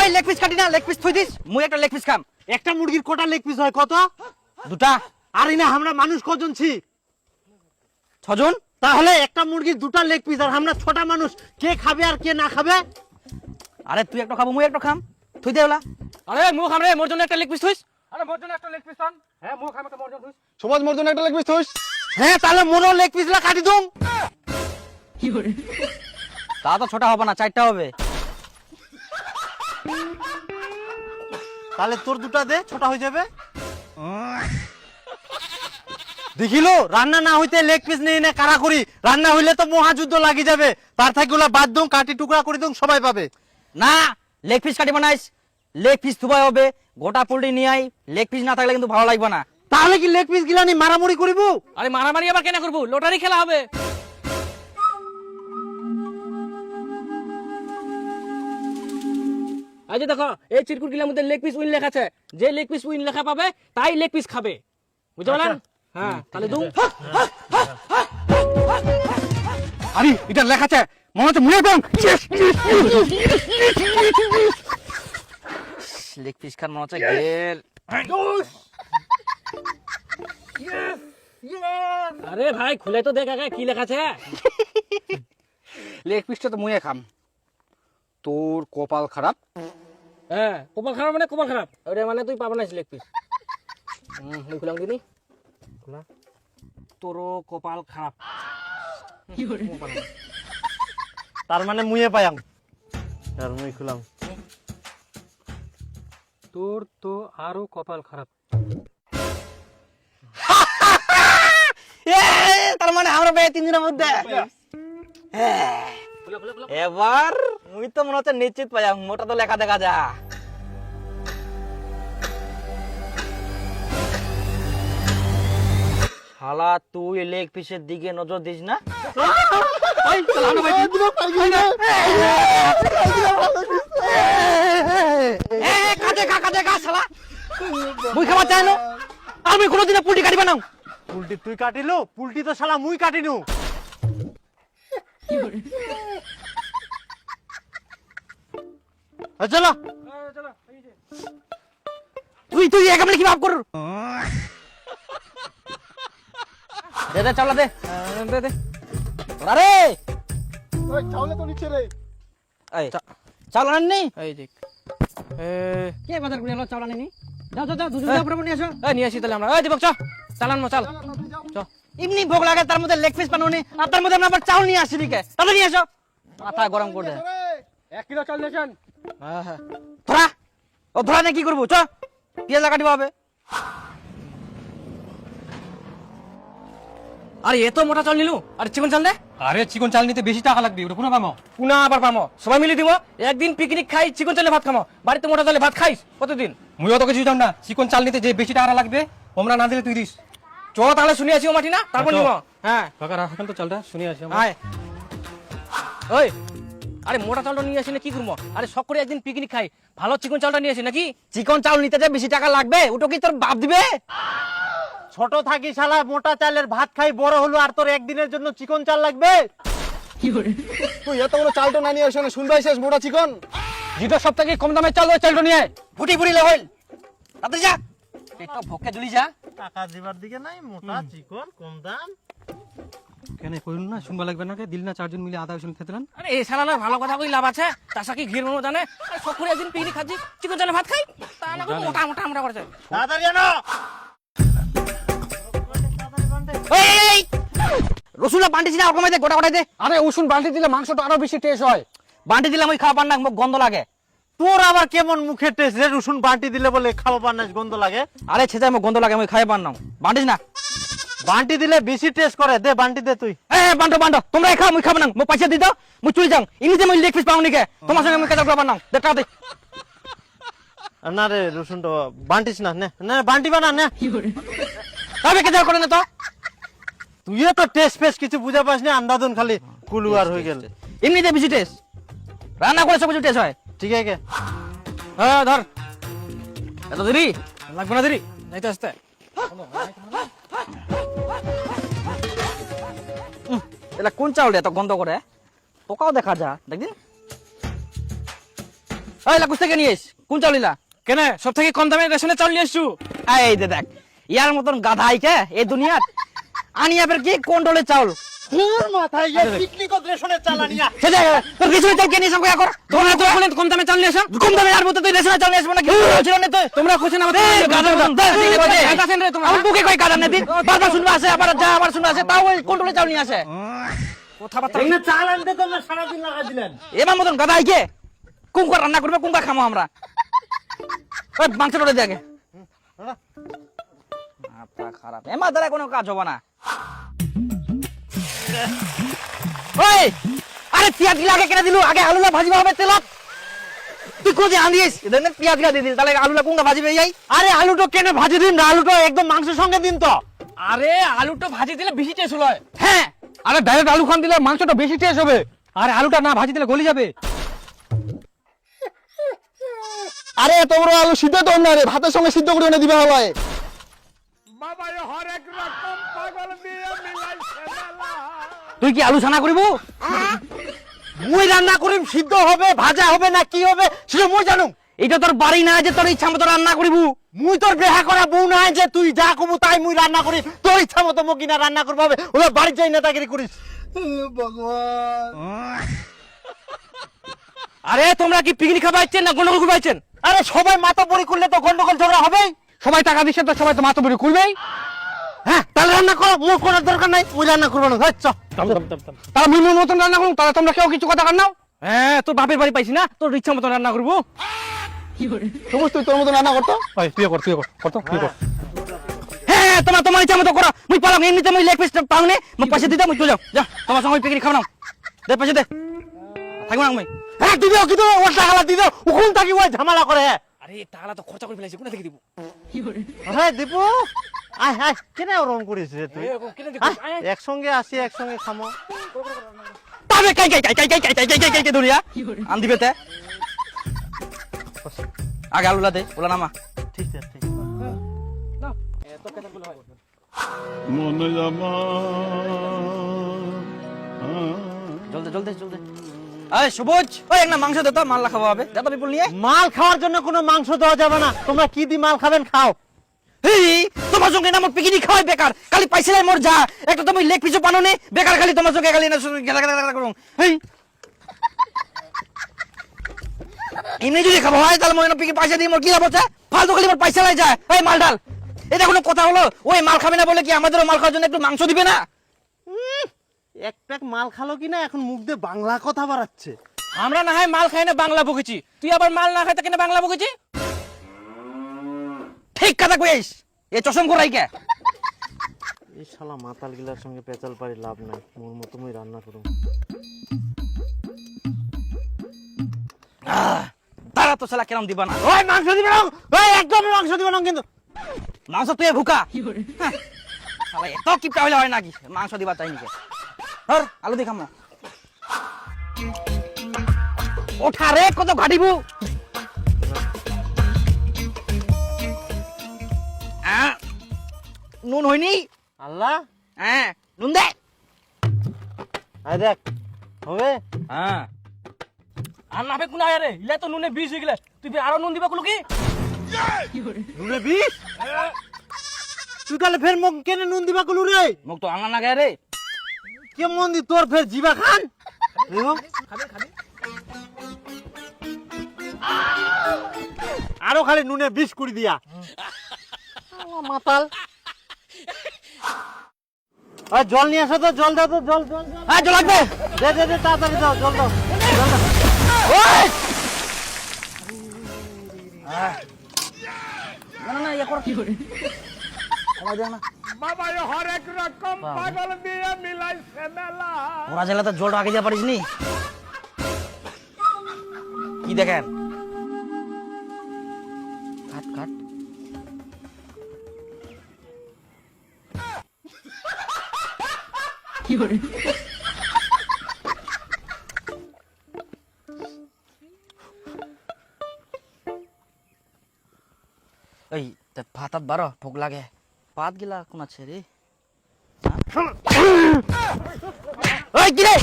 ওই leg piece কাটি না, লেগ পিস থুই দিস, মুই একটা লেগ পিস খাম। একটা মুরগির কটা লেগ পিস হয় কত? দুটা। আরে না, আমরা মানুষ কজন ছি? 6 জন। তাহলে একটা মুরগির দুটা লেগ পিস, আর আমরা 6টা মানুষ, কে খাবে আর কে না খাবে? আরে তুই একটা খাবো, মুই একটা খাম, থুই দে ওলা। আরে মু খাম রে, মোর জন্য একটা লেগ পিস থুইস। আরে মোর জন্য একটা লেগ পিস টান। হ্যাঁ মু খাম একটা মোর জন্য থুইস। সমাজ মোর জন্য একটা লেগ পিস থইস। হ্যাঁ, তাহলে মোরও লেগ পিসলা কাটি দুম। তা তো ছোটা হবে না, 4টা হবে। তাহলে তোর দুটা দে, ছোটা হয়ে যাবে। দেখিলো রান্না না হইতে লেগ পিস নিয়ে নে কারা করি, রান্না হইলে তো মহাযুদ্ধ লাগি যাবে। তার থেকে ওলা বাদ দম, কাটি টুকরা করে দম, সবাই পাবে। না, লেগ পিস কাটি বানাইস, লেগ পিস থুবাই হবে, গোটা পোল্ট্রি নিয়ে আই। লেগ পিস না থাকলে কিন্তু ভালো লাগবে না। তাহলে কি লেগ পিস গিলানি মারামারি করিব? আরে মারামারি আবার কেন করব? লটারি খেলা হবে। এই যে দেখো, এই চিরকুট গিলার মধ্যে লেগ পিস উইন লেখা আছে। যে লেগ পিস উইন লেখা পাবে তাই লেগ পিস খাবে, বুঝতে পারলেন? হ্যাঁ, তাহলে দুম। আরে এটা লেখা আছে, মনে হচ্ছে মুয়ে দম। লেগ পিস খান মনে হচ্ছে গেল। আরে ভাই খুলে তো দেখ আগে কি লেখা আছে। লেগ পিসটা তো মুয়ে খাম। তোর কপাল খারাপ। হ্যাঁ, কপাল খারাপ মানে কপাল খারাপ, ওটা মানে তুই পাবো না লেগ পিস। মুই খুলাম দিনি, খোলা। তোরও কপাল খারাপ। তার মানে মুয়ে পায়াম, আর মুই খুলাম। তোর তো আরো কপাল খারাপ। তার মানে আমরা পেয়ে 3 দিনের মধ্যে। এবার মুই তো মনে হচ্ছে নিশ্চিত পাইয়াম, মোটা তো লেখা দেখা যা। শালা তুই লেগ পিসের দিকে নজর দিস না। কাজে শালা মুই খাবার চাই না, আমি কোনোদিনে পুল্টি কাটিবা না। পুলটি তুই কাটিলো, পুলটি তো শালা মুই কাটিনু। চলো তুই তুই একেবারে কি ভাব কর। দে দে চালা দে দে দে। আরে ওই চাউলে তো নিচে রে। এই চাল আননি? এই দেখ, কে বাজার করে এলো চাল আননি? যাও যাও যাও, দুজন যাও পরে নিয়ে আসো। এই নিয়ে আসি তাহলে আমরা। এই দীপক চ, চালান চাল চ। এমনি ভোগ লাগে, তার মধ্যে লেগ পিস বানাওনি, আর তার মধ্যে আমরা আবার চাউল নিয়ে আসি দিকে। তাহলে নিয়ে আসো, মাথা গরম করে দে। 1 কিলো চাল নেছেন। হ্যাঁ হ্যাঁ, ধরা ও ধরা নিয়ে কি করবো? চ পেঁয়াজ কাটিবা হবে। আরে এত মোটা চাল নিলু, আর চিকন চাল দে। আরে চিকন চাল নিতে বেশি টাকা লাগবে, ওটা কোনা পামো? পুনা আবার পামো, সবাই মিলে দিব। একদিন পিকনিক খাই, চিকন চালে ভাত খামো। বাড়িতে মোটা চালে ভাত খাইস কতদিন? মুই অত কিছু জান না, চিকন চাল নিতে যে বেশি টাকা লাগবে আমরা না দিলে তুই দিস। চ তাহলে শুনে আসি ও মাটি না, তারপর নিব। হ্যাঁ কাকা রাখেন তো চালটা, শুনে আসি আমরা। আয়। ওই আরে মোটা চালটা নিয়ে আসি না কি করবো? আরে শখ করে একদিন পিকনিক খাই, ভালো চিকন চালটা নিয়ে আসি নাকি? চিকন চাউল নিতে যে বেশি টাকা লাগবে, ওটা কি তোর বাপ দিবে? ছোট থাকি শালা মোটা চালের ভাত খাই বড় হলো, আর তোর একদিনের জন্য চিকন চাল লাগবে? তুই এত বড় চালটা না নিয়ে আসে না, শুনবাই শেষ মোটা চিকন। যেটা সব থেকে কম দামে চাল, ওই চালটা নিয়ে আয়। ফুটি ফুটি হইল তাতে যা, পেটটা ভোকে জ্বলি যা। টাকা দিবার দিকে নাই, মোটা চিকন কম দাম। কেন কইল না, শুনবা লাগবে না? দিল না 4 জন মিলে আধা শুন খেতেলেন। আরে এই শালার ভালো কথা কই লাভ আছে? তাছা কি ঘির মনো জানে? শখ করে একদিন পিকনিক খাচ্ছি, চিকন চালে ভাত খাই, তা না করে মোটা মোটা আমরা করছে। তাড়াতাড়ি আনো। এই রসুনটা বান্টি না, ওরকম দে, গোটা গোটাই দে। আরে উসুন বালতি দিলে মাংসটা আরো বেশি টেস্ট হয়। বান্টি দিলাম ওই খাওয়া পান না, মুখ গন্ধ লাগে। তোর আবার কেমন মুখে টেস্ট রে? রসুন বাটি দিলে বলে খাওয়া পান্নাস গন্ধ লাগে? আরে ছেঁচাই মুখ গন্ধ লাগে, আমি খাই পান না। বান্টিস না, বাটি দিলে বেশি টেস্ট করে। দে বাটি দে তুই। বান্টো বান্টো, তোমরা খাও, মুই খাবো না। মুখ পয়সা দিই দাও, মুই চলে যাও। ইনিতে মুই লেগ পিস পাও নিকে, তোমার সঙ্গে আমি কাজ করবার না। দে টাকা দে। না রে, রসুনটা বান্টিস না, নে নে বান্টি বানা নে। তবে কাজ করে না তো। তুই তো টেস্ট ফেস্ট কিছু বুঝা পাস না, আন্দাদুন খালি কুলুয়ার হয়ে গেল। এমনিতে বেশি টেস্ট, রান্না করে সব কিছু টেস্ট হয়। ঠিক আছে। হ্যাঁ ধর, এত দেরি লাগবে না, দেরি যাইতে আসতে। এটা কোন চাউল এত গন্ধ করে? পোকাও দেখা যা, দেখদিন। ওই লাকুস থেকে নিয়ে এস কোন চাউল নিলা কেন সব থেকে কম দামে রেশনের চাউল নিয়ে এসছু এই দে দেখ ইয়ার মতন গাধাই কে এই দুনিয়াত আনিয়া ফের কি কন্ট্রোলের চাউল তোর মাথায় পিকনিক রেশনের চালানিয়া সে দেখ তোর রেশনের চাউল কে নিয়ে সব কর তোমরা তো বলেন কম দামে চাউল নিয়ে এসো কম দামে আর মতো তুই রেশনের চাউল নিয়ে আসবো না কি ছিল না তো তোমরা কোছেন আমাদের গাধা মতন গাধাছেন রে তোমরা আমার বুকে কই গাধা নেদি বারবার শুনবা আসে আবার যা আবার শুনবা আসে তাও ওই কন্ট্রোলের চাউল নিয়ে আসে কথাবার্তা এখানে চাল আনতে তোমরা সারাদিন লাগা দিলেন এবার মতন গাধাই কে কুঙ্কা রান্না করবে কুঙ্কা খামো আমরা ওই মাংসটা ওটা দেখে মাথা খারাপ এমার দ্বারা কোনো কাজ হবে না ওই আরে পেঁয়াজ গিলা আগে কেটে দিলু আগে আলুলা ভাজিবা হবে তেলত তুই কোথায় আনিস এদের পেঁয়াজ গিলা দিয়ে দিল তাহলে আলুলা কুঙ্কা ভাজিবে যাই আরে আলুটা কেন ভাজি দিন না আলুটা একদম মাংসের সঙ্গে দিন তো আরে আলুটা ভাজি দিলে বেশি টেস্ট হয় হ্যাঁ আরে ডাইরেক্ট আলু খান দিলে মাংসটা বেশি টেস্ট হবে আর আলুটা না ভাজি দিলে গলি যাবে আরে এত বড় আলু সিদ্ধ তো না রে ভাতের সঙ্গে সিদ্ধ করে এনে দিবা হয় তুই কি আলু ছানা করিবু মুই রান্না করিম সিদ্ধ হবে ভাজা হবে না কি হবে সেটা মুই জানো এটা তোর বাড়ি না যে তোর ইচ্ছা মতো রান্না করিবু মুই তোর বেহা করা বউ নাই যে তুই যা কমু তাই মুই রান্না করি তোর ইচ্ছা মতো মুই কিনা রান্না করবো হবে ওরা বাড়ি যাই নেতাগিরি করিস আরে তোমরা কি পিকনিক খাবাইছেন না গন্ডগোল খাবাইছেন আরে সবাই মাথা পরি করলে তো গন্ডগোল ঝগড়া হবেই সবাই টাকা দিচ্ছে তো সবাই তো মাথা বড়ি খুলবেই হ্যাঁ তাহলে রান্না করো মোর কোনো দরকার নাই ওই রান্না করবো না চ তারা মুই মতন রান্না করুন তাহলে তোমরা কেউ কিছু কথা কান নাও হ্যাঁ তোর বাপের বাড়ি পাইছি না তোর ইচ্ছা মতো রান্না করবো সমস্ত তোর মতো রান্না করতো ওই তুই কর কর তো তুই কর হ্যাঁ তোমার তোমার ইচ্ছা মতো করো মুই পালাম এমনিতে মুই লেগ পিস পাওনে মুই পয়সা দিতে মুই চলে যাও যা তোমার সঙ্গে পিকনিক খাও নাও দে পয়সা দে থাকবো না মুই হ্যাঁ দিদিও কিন্তু ওর টাকা দিদিও উকুন থাকি ওই ঝামেলা করে আরে টাকা তো খরচা করে ফেলেছি কোথা থেকে দিব হ্যাঁ দীপু আয় আয় কেন ওরকম করিস রে তুই কেটে দিব আয়, একসঙ্গে আসি একসঙ্গে খামো তবে কাই কাই কাই কাই কাই কাই কাই কাই কাই কাই দুনিয়া আন দিবে তে আগে আলুলা দে ওলা নামা ঠিক আছে ঠিক জলদি জলদি জলদি এই সবুজ ওই একটা মাংস দে তো মাল্লা খাওয়া হবে যা তো বিপুল নিয়ে মাল খাওয়ার জন্য কোনো মাংস দেওয়া যাবে না তোমরা কি দি মাল খাবেন খাও এই তোমার সঙ্গে না আমার পিকনিক খাওয়াই বেকার খালি পয়সা লাই মোর যা একটা তুমি লেগ পিছু পানো নে বেকার খালি তোমার সঙ্গে খালি না গেলা গেলা গেলা করুম এই এমনি যদি খাবো হয় তাহলে মনে পিকে পয়সা দিয়ে মোর কি লাভ হচ্ছে ফালতু খালি মোর পয়সা লাই যায় এই মাল ডাল এটা কোনো কথা হলো ওই মাল খাবে না বলে কি আমাদেরও মাল খাওয়ার জন্য একটু মাংস দিবে না এক প্যাক মাল খালো কিনা এখন মুখ দিয়ে বাংলা কথা বাড়াচ্ছে আমরা না হয় মাল খাই না বাংলা বকেছি তুই আবার মাল না খাইতে কেন বাংলা বকেছি ঠিক কথা কইস এ চশম করাই কে এই শালা মাতাল গিলার সঙ্গে পেঁচাল পারি লাভ নাই মোর মতো মই রান্না করুম তারা তো শালা কেরম দিবা না ওই মাংস দিবে না ওই একদমই মাংস দিবে না কিন্তু মাংস তুই ভুকা হ্যাঁ, শালা এত কিপটা হইলে হয় নাকি মাংস দিবা চাই নাকি ধর আলু দি খামো ওঠা রে কত ঘাটিবু নুন হয়নি আল্লাহ হ্যাঁ নুন দে আয় দেখ হবে হ্যাঁ আর না কোন আয় রে ইলা তো নুনে 20 হয়ে গেলে তুই আরো নুন দিবা কুলো কি নুনে 20 তুই তাহলে ফের মুখ কেন নুন দিবা কলু রে মুখ তো আঙা না গায়ে রে কে মন দি তোর ফের জিবা খান দেখো আরো খালি নুনে 20 কুড়ি দিয়া মাতাল আর জল নিয়ে আসো তো জল দাও তো জল জল জল। হ্যাঁ জল লাগবে দে দে দে তাড়াতাড়ি দাও জল দাও জল দাও ওই না না না ইয়া কর কি করে আমার দেখ না বাবা এ হরেক রকম পাগল দিয়ে মিলাইছে মেলা ওরা জেলা তো জল আগে যা পারিস নি কি দেখেন কাট কাট কি করে এই ভাতাত বারো ভোক লাগে পাত গিলা কোন আছে রে ওই কি রে